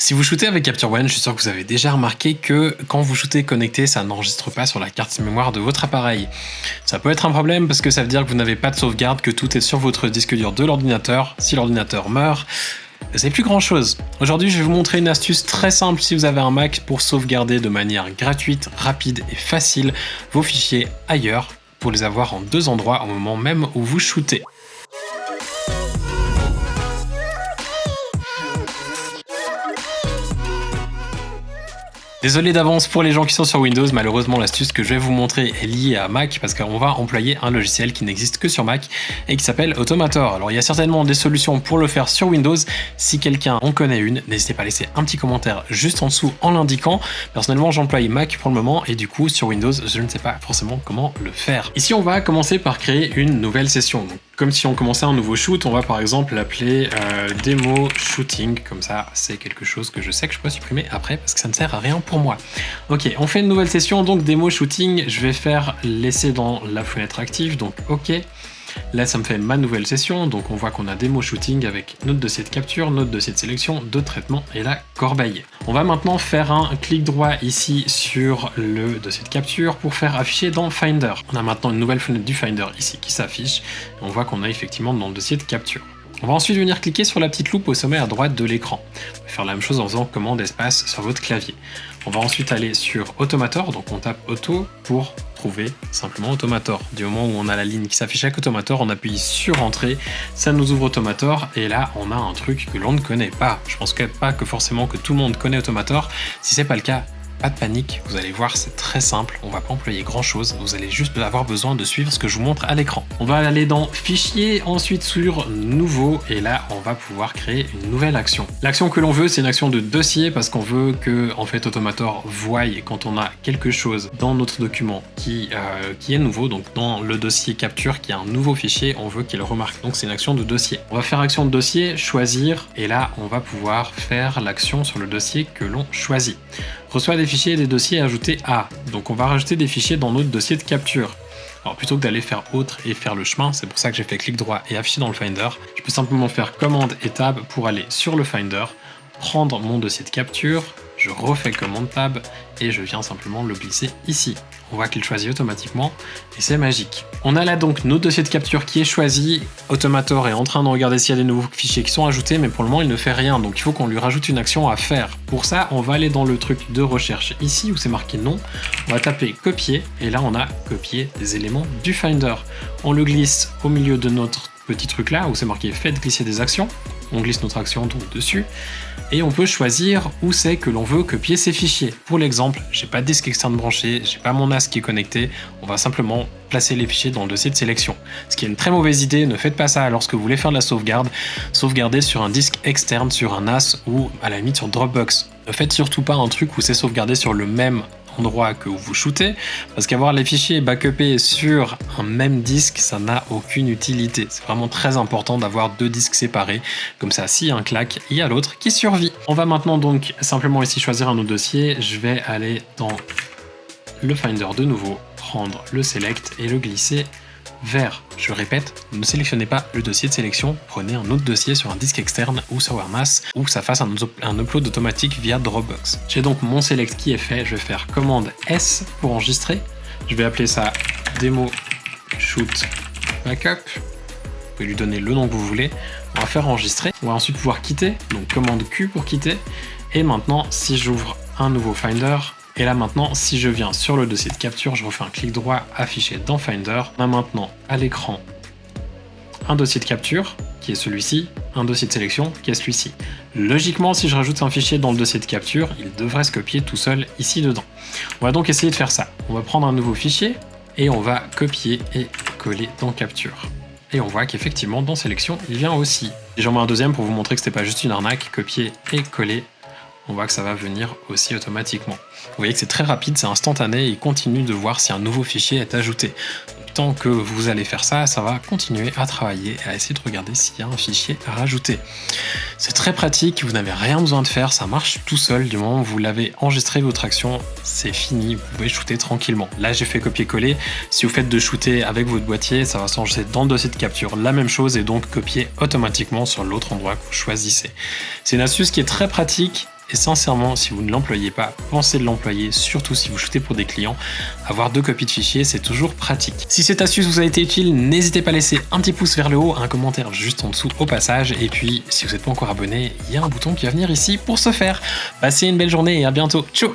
Si vous shootez avec Capture One, je suis sûr que vous avez déjà remarqué que quand vous shootez connecté, ça n'enregistre pas sur la carte mémoire de votre appareil. Ça peut être un problème parce que ça veut dire que vous n'avez pas de sauvegarde, que tout est sur votre disque dur de l'ordinateur. Si l'ordinateur meurt, c'est plus grand chose. Aujourd'hui, je vais vous montrer une astuce très simple si vous avez un Mac pour sauvegarder de manière gratuite, rapide et facile vos fichiers ailleurs pour les avoir en deux endroits au moment même où vous shootez. Désolé d'avance pour les gens qui sont sur Windows, malheureusement l'astuce que je vais vous montrer est liée à Mac parce qu'on va employer un logiciel qui n'existe que sur Mac et qui s'appelle Automator. Alors il y a certainement des solutions pour le faire sur Windows, si quelqu'un en connaît une, n'hésitez pas à laisser un petit commentaire juste en dessous en l'indiquant. Personnellement j'emploie Mac pour le moment et du coup sur Windows je ne sais pas forcément comment le faire. Ici on va commencer par créer une nouvelle session. Donc, comme si on commençait un nouveau shoot, on va par exemple l'appeler démo shooting, comme ça c'est quelque chose que je sais que je peux supprimer après parce que ça ne sert à rien pour moi. Ok, on fait une nouvelle session, donc démo shooting, je vais faire laisser dans la fenêtre active, donc ok. Là ça me fait ma nouvelle session, donc on voit qu'on a démo shooting avec notre dossier de capture, notre dossier de sélection, de traitement et la corbeille. On va maintenant faire un clic droit ici sur le dossier de capture pour faire afficher dans Finder. On a maintenant une nouvelle fenêtre du Finder ici qui s'affiche, on voit qu'on a effectivement dans le dossier de capture. On va ensuite venir cliquer sur la petite loupe au sommet à droite de l'écran. On va faire la même chose en faisant commande espace sur votre clavier. On va ensuite aller sur Automator, donc on tape Auto pour trouver simplement Automator. Du moment où on a la ligne qui s'affiche avec Automator, on appuie sur Entrée, ça nous ouvre Automator et là on a un truc que l'on ne connaît pas. Je pense pas que forcément que tout le monde connaît Automator. Si c'est pas le cas, pas de panique, vous allez voir, c'est très simple, on va pas employer grand chose, vous allez juste avoir besoin de suivre ce que je vous montre à l'écran. On va aller dans Fichier, ensuite sur Nouveau, et là on va pouvoir créer une nouvelle action. L'action que l'on veut, c'est une action de dossier, parce qu'on veut que en fait Automator voie quand on a quelque chose dans notre document qui est nouveau, donc dans le dossier capture qui est un nouveau fichier, on veut qu'il remarque, donc c'est une action de dossier. On va faire action de dossier, choisir, et là on va pouvoir faire l'action sur le dossier que l'on choisit. Reçoit des fichiers et des dossiers ajoutés à. Donc on va rajouter des fichiers dans notre dossier de capture. Alors plutôt que d'aller faire autre et faire le chemin, c'est pour ça que j'ai fait clic droit et afficher dans le Finder, je peux simplement faire commande et tab pour aller sur le Finder, prendre mon dossier de capture, je refais commande tab et je viens simplement le glisser ici. On voit qu'il choisit automatiquement et c'est magique. On a là donc notre dossier de capture qui est choisi. Automator est en train de regarder s'il y a des nouveaux fichiers qui sont ajoutés, mais pour le moment il ne fait rien, donc il faut qu'on lui rajoute une action à faire. Pour ça, on va aller dans le truc de recherche ici où c'est marqué non. On va taper copier et là on a copié des éléments du Finder. On le glisse au milieu de notre petit truc là où c'est marqué faites glisser des actions. On glisse notre action donc dessus et on peut choisir où c'est que l'on veut copier ces fichiers. Pour l'exemple, j'ai pas de disque externe branché, j'ai pas mon NAS qui est connecté, on va simplement placer les fichiers dans le dossier de sélection. Ce qui est une très mauvaise idée, ne faites pas ça lorsque vous voulez faire de la sauvegarde. Sauvegardez sur un disque externe, sur un NAS ou à la limite sur Dropbox. Ne faites surtout pas un truc où c'est sauvegardé sur le même endroit que vous shootez, parce qu'avoir les fichiers backupés sur un même disque, ça n'a aucune utilité. C'est vraiment très important d'avoir deux disques séparés, comme ça s'il y a un claque, il y a l'autre qui survit. On va maintenant donc simplement ici choisir un autre dossier, je vais aller dans le Finder de nouveau, prendre le Select et le glisser vers, je répète, ne sélectionnez pas le dossier de sélection, prenez un autre dossier sur un disque externe ou sur un NAS ou que ça fasse un upload automatique via Dropbox. J'ai donc mon select qui est fait, je vais faire commande S pour enregistrer, je vais appeler ça démo shoot backup, vous pouvez lui donner le nom que vous voulez, on va faire enregistrer, on va ensuite pouvoir quitter, donc commande Q pour quitter, et maintenant si j'ouvre un nouveau Finder, et là maintenant, si je viens sur le dossier de capture, je refais un clic droit, affiché dans Finder. On a maintenant à l'écran un dossier de capture, qui est celui-ci, un dossier de sélection, qui est celui-ci. Logiquement, si je rajoute un fichier dans le dossier de capture, il devrait se copier tout seul ici dedans. On va donc essayer de faire ça. On va prendre un nouveau fichier, et on va copier et coller dans capture. Et on voit qu'effectivement, dans sélection, il vient aussi. Et j'en mets un deuxième pour vous montrer que c'était pas juste une arnaque, copier et coller. On voit que ça va venir aussi automatiquement. Vous voyez que c'est très rapide, c'est instantané, il continue de voir si un nouveau fichier est ajouté. Tant que vous allez faire ça, ça va continuer à travailler, à essayer de regarder s'il y a un fichier à rajouter. C'est très pratique, vous n'avez rien besoin de faire, ça marche tout seul. Du moment où vous l'avez enregistré votre action, c'est fini, vous pouvez shooter tranquillement. Là j'ai fait copier-coller, si vous faites de shooter avec votre boîtier, ça va s'enregistrer dans le dossier de capture, la même chose, et donc copier automatiquement sur l'autre endroit que vous choisissez. C'est une astuce qui est très pratique, Et sincèrement, si vous ne l'employez pas, pensez de l'employer, surtout si vous shootez pour des clients. Avoir 2 copies de fichiers, c'est toujours pratique. Si cette astuce vous a été utile, n'hésitez pas à laisser un petit pouce vers le haut, un commentaire juste en dessous au passage. Et puis, si vous n'êtes pas encore abonné, il y a un bouton qui va venir ici pour ce faire. Passez une belle journée et à bientôt. Ciao!